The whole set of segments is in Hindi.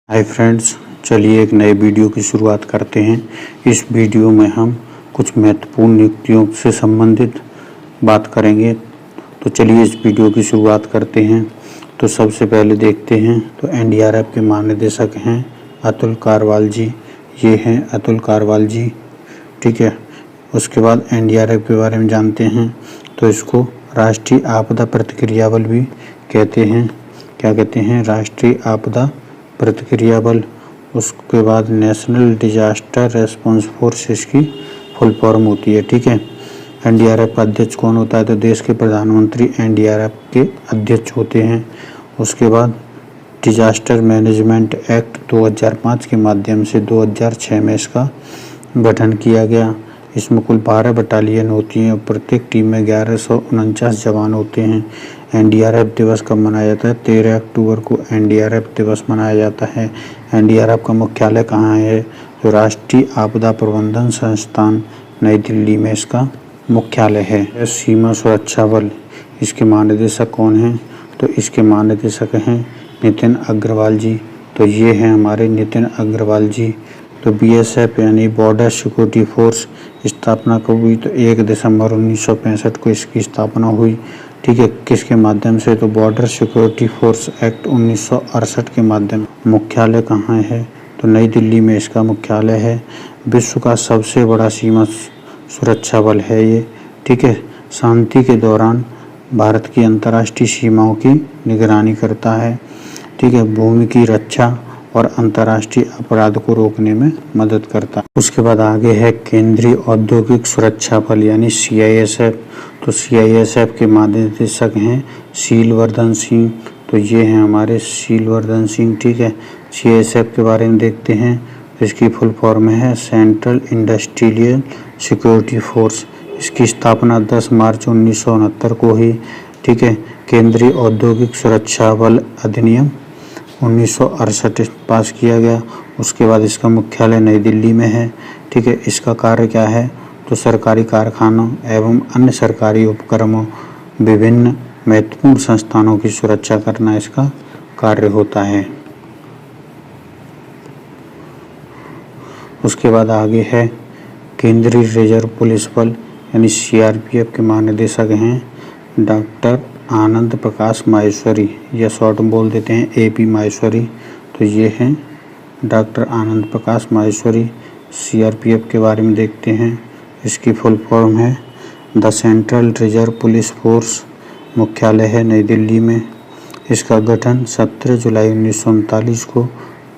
हाय फ्रेंड्स, चलिए एक नए वीडियो की शुरुआत करते हैं। इस वीडियो में हम कुछ महत्वपूर्ण नियुक्तियों से संबंधित बात करेंगे। तो चलिए इस वीडियो की शुरुआत करते हैं। तो सबसे पहले देखते हैं तो एनडीआरएफ के महानिदेशक हैं अतुल कारवाल जी। ये हैं अतुल कारवाल जी, ठीक है। उसके बाद एनडीआरएफ के बारे में जानते हैं तो इसको राष्ट्रीय आपदा प्रतिक्रिया बल भी कहते हैं। क्या कहते हैं? राष्ट्रीय आपदा प्रतिक्रिया बल। उसके बाद नेशनल डिजास्टर रेस्पॉन्स फोर्स इसकी फुल फॉर्म होती है, ठीक है। एनडीआरएफ का अध्यक्ष कौन होता है? तो देश के प्रधानमंत्री एनडीआरएफ के अध्यक्ष होते हैं। उसके बाद डिजास्टर मैनेजमेंट एक्ट 2005 के माध्यम से 2006 में इसका गठन किया गया। इसमें कुल 12 बटालियन होती हैं और प्रत्येक टीम में 1149 जवान होते हैं। एनडीआरएफ दिवस कब मनाया जाता है? 13 अक्टूबर को एनडीआरएफ दिवस मनाया जाता है। एनडीआरएफ का मुख्यालय कहाँ है? तो राष्ट्रीय आपदा प्रबंधन संस्थान नई दिल्ली में इसका मुख्यालय है। सीमा सुरक्षा बल, इसके महानिदेशक कौन हैं? तो इसके महानिदेशक हैं नितिन अग्रवाल जी। तो ये हैं हमारे नितिन अग्रवाल जी। तो बीएसएफ यानी बॉर्डर सिक्योरिटी फोर्स स्थापना कब हुई? तो 1 दिसंबर 1965 को इसकी स्थापना हुई, ठीक है। किसके माध्यम से? तो बॉर्डर सिक्योरिटी फोर्स एक्ट 1968 के माध्यम। मुख्यालय कहाँ है? तो नई दिल्ली में इसका मुख्यालय है। विश्व का सबसे बड़ा सीमा सुरक्षा बल है ये, ठीक है। शांति के दौरान भारत की अंतर्राष्ट्रीय सीमाओं की निगरानी करता है, ठीक है। भूमि की रक्षा और अंतर्राष्ट्रीय अपराध को रोकने में मदद करता है। उसके बाद आगे है केंद्रीय औद्योगिक सुरक्षा बल यानी सीआईएसएफ। तो सीआईएसएफ के महानिदेशक हैं शीलवर्धन सिंह। तो ये हैं हमारे शीलवर्धन सिंह, ठीक है। सीआईएसएफ के बारे में देखते हैं तो इसकी फुल फॉर्म है सेंट्रल इंडस्ट्रियल सिक्योरिटी फोर्स। इसकी स्थापना 10 मार्च 1969 को हुई, ठीक है। केंद्रीय औद्योगिक सुरक्षा बल अधिनियम 1968 पास किया गया। उसके बाद इसका मुख्यालय नई दिल्ली में है, ठीक है। इसका कार्य क्या है? तो सरकारी कारखानों एवं अन्य सरकारी उपक्रमों, विभिन्न महत्वपूर्ण संस्थानों की सुरक्षा करना इसका कार्य होता है। उसके बाद आगे है केंद्रीय रिजर्व पुलिस बल यानी सीआरपीएफ के महानिदेशक हैं डॉक्टर आनंद प्रकाश माहेश्वरी, या शॉर्ट में बोल देते हैं एपी माहेश्वरी। तो ये हैं डॉक्टर आनंद प्रकाश माहेश्वरी। सीआरपीएफ के बारे में देखते हैं। इसकी फुल फॉर्म है the central reserve police force. मुख्यालय है नई दिल्ली में। इसका गठन 17 जुलाई 1939 को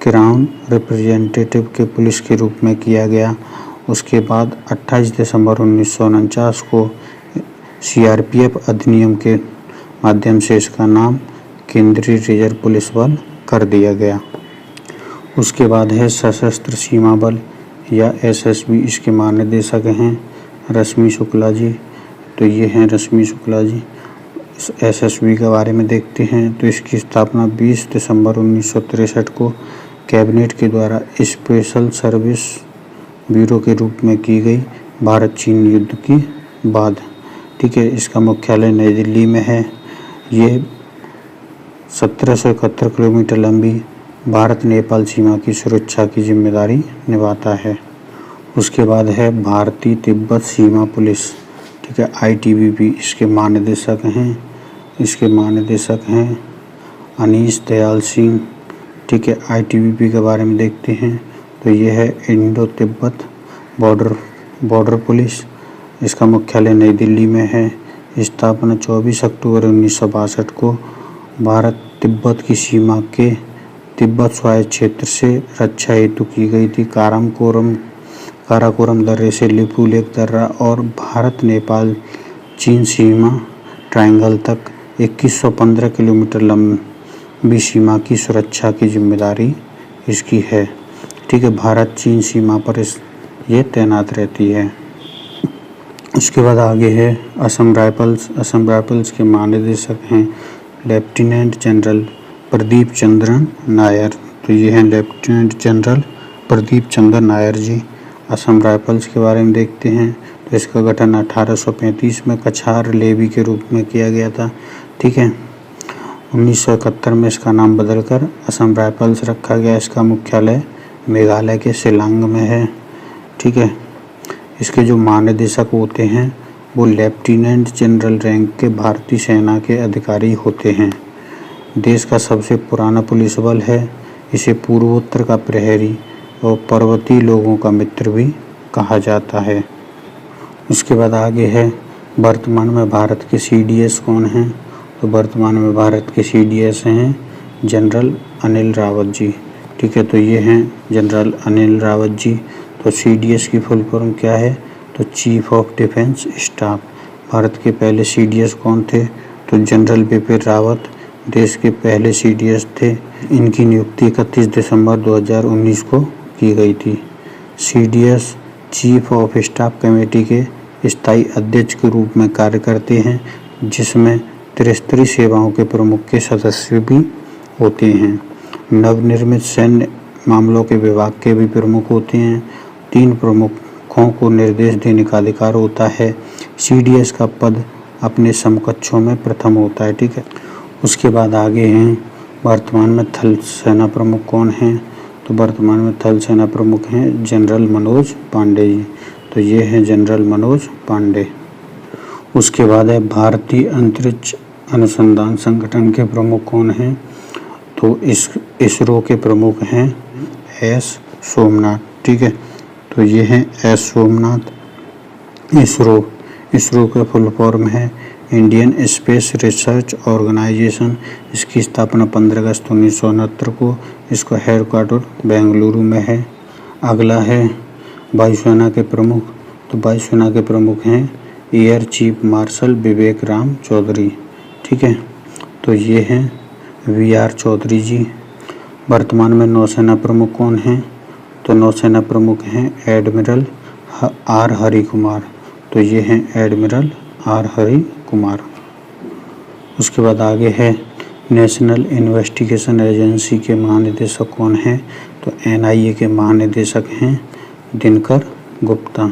क्राउन रिप्रेजेंटेटिव के पुलिस के रूप में किया गया। उसके बाद 28 दिसंबर 1949 को सीआरपीएफ अधिनियम के माध्यम से इसका नाम केंद्रीय रिजर्व पुलिस बल कर दिया गया। उसके बाद है सशस्त्र सीमा बल या एसएसबी। इसके महानिदेशक हैं रश्मि शुक्ला जी। तो ये हैं रश्मि शुक्ला जी। एसएसबी के बारे में देखते हैं तो इसकी स्थापना 20 दिसंबर 1963 को कैबिनेट के द्वारा स्पेशल सर्विस ब्यूरो के रूप में की गई भारत चीन युद्ध की बाद, ठीक है। इसका मुख्यालय नई दिल्ली में है। ये 1771 किलोमीटर लंबी भारत नेपाल सीमा की सुरक्षा की जिम्मेदारी निभाता है। उसके बाद है भारतीय तिब्बत सीमा पुलिस, ठीक है, आईटीबीपी। इसके महानिदेशक हैं अनीश दयाल सिंह, ठीक है। आईटीबीपी के बारे में देखते हैं तो ये है इंडो तिब्बत बॉर्डर पुलिस। इसका मुख्यालय नई दिल्ली में है। स्थापना 24 अक्टूबर 1962 को भारत तिब्बत की सीमा के तिब्बत स्वायत्त क्षेत्र से रक्षा हेतु की गई थी। काराकोरम दर्रे से लिपू लेक दर्रा और भारत नेपाल चीन सीमा ट्रायंगल तक 2115 किलोमीटर लंबी सीमा की सुरक्षा की जिम्मेदारी इसकी है, ठीक है। भारत चीन सीमा पर ये तैनात रहती है। उसके बाद आगे है असम राइफल्स। असम राइफल्स के महानिदेशक हैं लेफ्टिनेंट जनरल प्रदीप चंद्रन नायर। तो ये हैं लेफ्टिनेंट जनरल प्रदीप चंद्र नायर जी। असम राइफल्स के बारे में देखते हैं तो इसका गठन 1835 में कछार लेवी के रूप में किया गया था, ठीक है। 1971 में इसका नाम बदलकर असम राइफल्स रखा गया। इसका मुख्यालय मेघालय के शिलांग में है। ठीक है। इसके जो महानिदेशक होते हैं वो लेफ्टिनेंट जनरल रैंक के भारतीय सेना के अधिकारी होते हैं। देश का सबसे पुराना पुलिस बल है। इसे पूर्वोत्तर का प्रहरी और पर्वतीय लोगों का मित्र भी कहा जाता है। उसके बाद आगे है वर्तमान में भारत के CDS कौन हैं। तो वर्तमान में भारत के CDS हैं जनरल अनिल रावत जी। ठीक है, तो ये हैं जनरल अनिल रावत जी। तो CDS की फुल फॉर्म क्या है। तो chief of defence staff. Bharat के पहले CDS कौन थे। तो जनरल बिपिन रावत देश के पहले CDS थे। इनकी नियुक्ति 31 दिसंबर 2019 को की गई थी। CDS chief of staff committee के स्थायी अध्यक्ष के रूप में कार्य करते हैं, जिसमें त्रिस्तरीय सेवाओं के प्रमुख के सदस्य भी होते हैं। नवनिर्मित सैन्य मामलों के विभाग के भी प्रमुख होते हैं। 3 प्रमुखों को निर्देश देने का अधिकार होता है। CDS का पद अपने समकक्षों में प्रथम होता है। ठीक है। उसके बाद आगे हैं वर्तमान में थल सेना प्रमुख कौन हैं। तो वर्तमान में थल सेना प्रमुख हैं जनरल मनोज पांडे जी। तो ये हैं जनरल मनोज पांडे। उसके बाद है भारतीय अंतरिक्ष अनुसंधान संगठन के प्रमुख कौन हैं। तो इसरो के प्रमुख हैं S सोमनाथ। ठीक है, तो ये हैं S सोमनाथ। इसरो का फुल फॉर्म है इंडियन स्पेस रिसर्च ऑर्गेनाइजेशन। इसकी स्थापना 15 अगस्त 1969 को। इसका हेडक्वार्टर बेंगलुरु में है। अगला है वायुसेना के प्रमुख। तो वायुसेना के प्रमुख हैं एयर चीफ मार्शल विवेक राम चौधरी। ठीक है, तो ये हैं VR चौधरी जी। वर्तमान में नौसेना प्रमुख कौन हैं। तो नौसेना प्रमुख हैं एडमिरल R हरि कुमार। तो ये हैं एडमिरल R हरि कुमार। उसके बाद आगे है नेशनल इन्वेस्टिगेशन एजेंसी के महानिदेशक कौन हैं। तो NIA के महानिदेशक हैं दिनकर गुप्ता।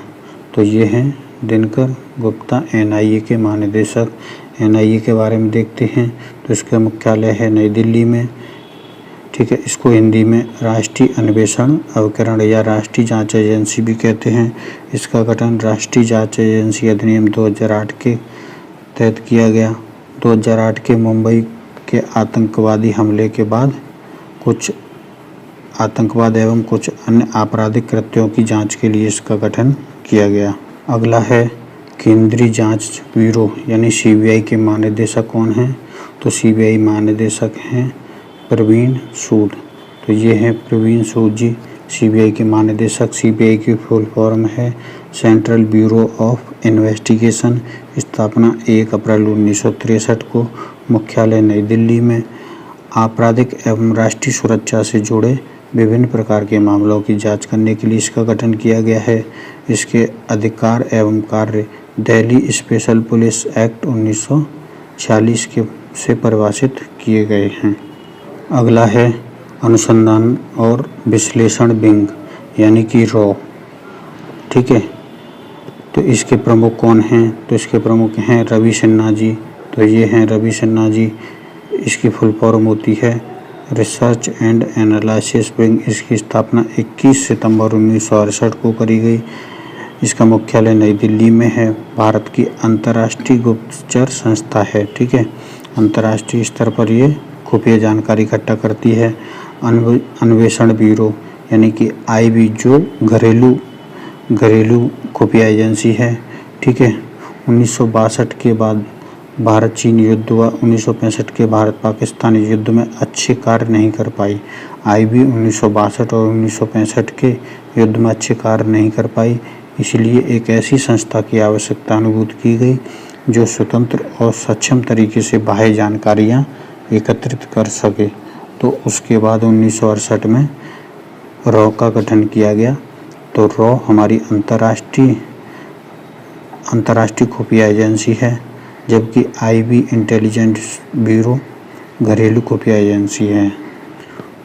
तो ये हैं दिनकर गुप्ता NIA के महानिदेशक। NIA के बारे में देखते हैं। तो इसका मुख्यालय है नई दिल्ली में। ठीक है, इसको हिंदी में राष्ट्रीय अन्वेषण अभिकरण या राष्ट्रीय जांच एजेंसी भी कहते हैं। इसका गठन राष्ट्रीय जांच एजेंसी अधिनियम 2008 के तहत किया गया। 2008 के मुंबई के आतंकवादी हमले के बाद कुछ आतंकवाद एवं कुछ अन्य आपराधिक कृत्यों की जांच के लिए इसका गठन किया गया। अगला है केंद्रीय जांच ब्यूरो यानी CBI के महानिदेशक कौन हैं। तो CBI महानिदेशक हैं प्रवीण सूद। तो ये हैं प्रवीण सूद जी CBI के महानिदेशक। CBI की फुल फॉर्म है सेंट्रल ब्यूरो ऑफ इन्वेस्टिगेशन। स्थापना 1 अप्रैल 1963 को। मुख्यालय नई दिल्ली में। आपराधिक एवं राष्ट्रीय सुरक्षा से जुड़े विभिन्न प्रकार के मामलों की जांच करने के लिए इसका गठन किया गया है। इसके अधिकार एवं कार्य दिल्ली स्पेशल पुलिस एक्ट 1946 से परिभाषित किए गए हैं। अगला है अनुसंधान और विश्लेषण विंग यानी कि रॉ। ठीक है, तो इसके प्रमुख कौन हैं। तो इसके प्रमुख हैं रवि सिन्हा जी। तो ये हैं रवि सिन्हा जी। इसकी फुल फॉर्म होती है रिसर्च एंड एनालिसिस विंग। इसकी स्थापना 21 सितंबर 1968 को करी गई। इसका मुख्यालय नई दिल्ली में है। भारत की अंतर्राष्ट्रीय गुप्तचर संस्था है। ठीक है, अंतर्राष्ट्रीय स्तर पर ये खुफिया जानकारी इकट्ठा करती है। अन्वेषण ब्यूरो यानी कि IB जो घरेलू खुफिया एजेंसी है। ठीक है, 1962 के बाद भारत चीन युद्ध हुआ। 1965 के भारत पाकिस्तान युद्ध में अच्छे कार्य नहीं कर पाई। IB 1962 और 1965 के युद्ध में अच्छे कार्य नहीं कर पाई, इसलिए एक ऐसी संस्था की आवश्यकता अनुभूत की गई जो स्वतंत्र और सक्षम तरीके से बाह्य जानकारियां एकत्रित कर सके। तो उसके बाद 1968 में रॉ का गठन किया गया। तो रॉ हमारी अंतर्राष्ट्रीय खुफिया एजेंसी है, जबकि IB इंटेलिजेंस ब्यूरो घरेलू खुफिया एजेंसी है।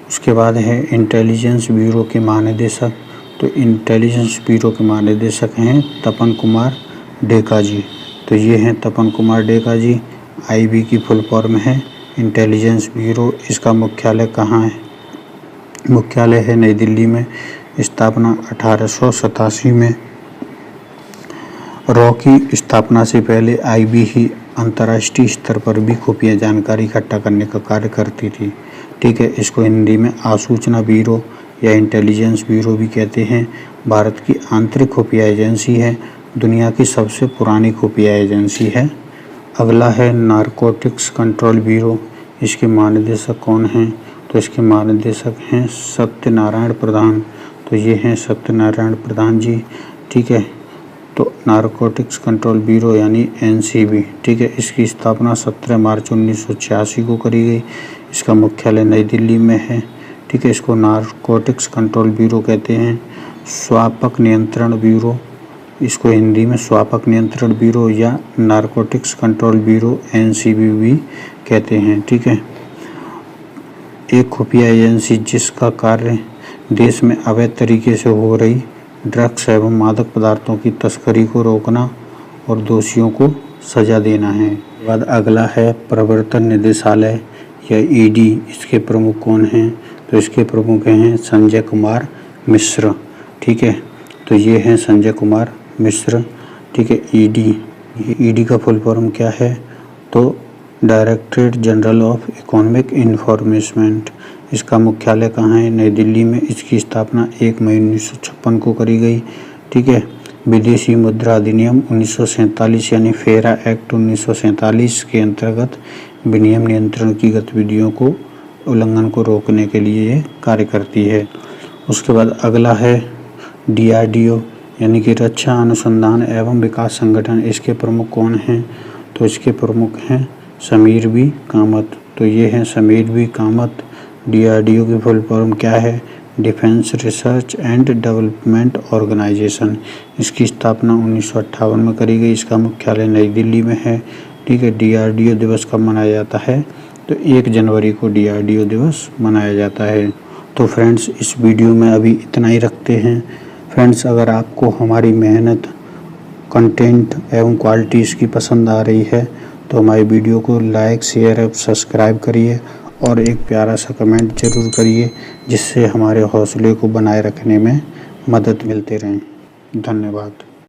उसके बाद है इंटेलिजेंस ब्यूरो के महानिदेशक। तो इंटेलिजेंस ब्यूरो के महानिदेशक हैं तपन कुमार डेका जी। तो ये हैं तपन कुमार डेका जी। IB की फुल फॉर्म है इंटेलिजेंस ब्यूरो, इसका मुख्यालय कहाँ है? मुख्यालय है नई दिल्ली में। स्थापना 1887 में। रॉ की स्थापना से पहले आईबी ही अंतर्राष्ट्रीय स्तर पर भी खुफिया जानकारी इकट्ठा करने का कार्य करती थी। ठीक है, इसको हिंदी में आसूचना ब्यूरो या इंटेलिजेंस ब्यूरो भी कहते हैं। भारत की आंतरिक खुफिया एजेंसी है। दुनिया की सबसे पुरानी खुफिया एजेंसी है। अगला है नारकोटिक्स कंट्रोल ब्यूरो। इसके महानिदेशक कौन हैं? तो इसके महानिदेशक हैं सत्यनारायण प्रधान। तो ये हैं सत्यनारायण प्रधान जी। ठीक है, तो नारकोटिक्स कंट्रोल ब्यूरो यानी एनसीबी। ठीक है, इसकी स्थापना 17 मार्च 1986 को करी गई। इसका मुख्यालय नई दिल्ली में है। ठीक है, इसको नारकोटिक्स कंट्रोल ब्यूरो कहते हैं। स्वापक नियंत्रण ब्यूरो, इसको हिंदी में स्वापक नियंत्रण ब्यूरो या नारकोटिक्स कंट्रोल ब्यूरो एनसीबी भी कहते हैं। ठीक है, एक खुफिया एजेंसी जिसका कार्य देश में अवैध तरीके से हो रही ड्रग्स एवं मादक पदार्थों की तस्करी को रोकना और दोषियों को सजा देना है। बाद अगला है प्रवर्तन निदेशालय या ईडी। इसके प्रमुख कौन हैं? तो इसके प्रमुख हैं संजय कुमार मिश्र। ठीक है, तो ये हैं संजय कुमार मिश्र। ठीक है, ईडी का फुल फॉर्म क्या है? तो directorate general of economic information. इसका मुख्यालय कहाँ है? नई दिल्ली में। इसकी स्थापना 1 मई 1956 को करी गई। ठीक है, विदेशी मुद्रा अधिनियम 1947 यानी फेरा एक्ट 1947 के अंतर्गत विनिमय नियंत्रण की गतिविधियों को उल्लंघन को रोकने के लिए ये कार्य करती है। उसके बाद अगला है डीआरडीओ यानी कि रक्षा अनुसंधान एवं विकास संगठन। इसके प्रमुख कौन हैं? तो इसके प्रमुख हैं समीर बी कामत। तो ये हैं समीर बी कामत। डीआरडीओ की फुल फॉर्म क्या है? Defence research and development organisation. इसकी स्थापना 1958 में करी गई। इसका मुख्यालय नई दिल्ली में है। ठीक है, डीआरडीओ दिवस कब मनाया जाता है? तो 1 जनवरी को डीआरडीओ दिवस मनाया जाता है। तो फ्रेंड्स, इस वीडियो में अभी इतना ही रखते हैं। फ्रेंड्स, अगर आपको हमारी मेहनत, कंटेंट एवं क्वालिटी इसकी पसंद आ रही है तो हमारी वीडियो को लाइक, शेयर और सब्सक्राइब करिए और एक प्यारा सा कमेंट ज़रूर करिए, जिससे हमारे हौसले को बनाए रखने में मदद मिलते रहें। धन्यवाद।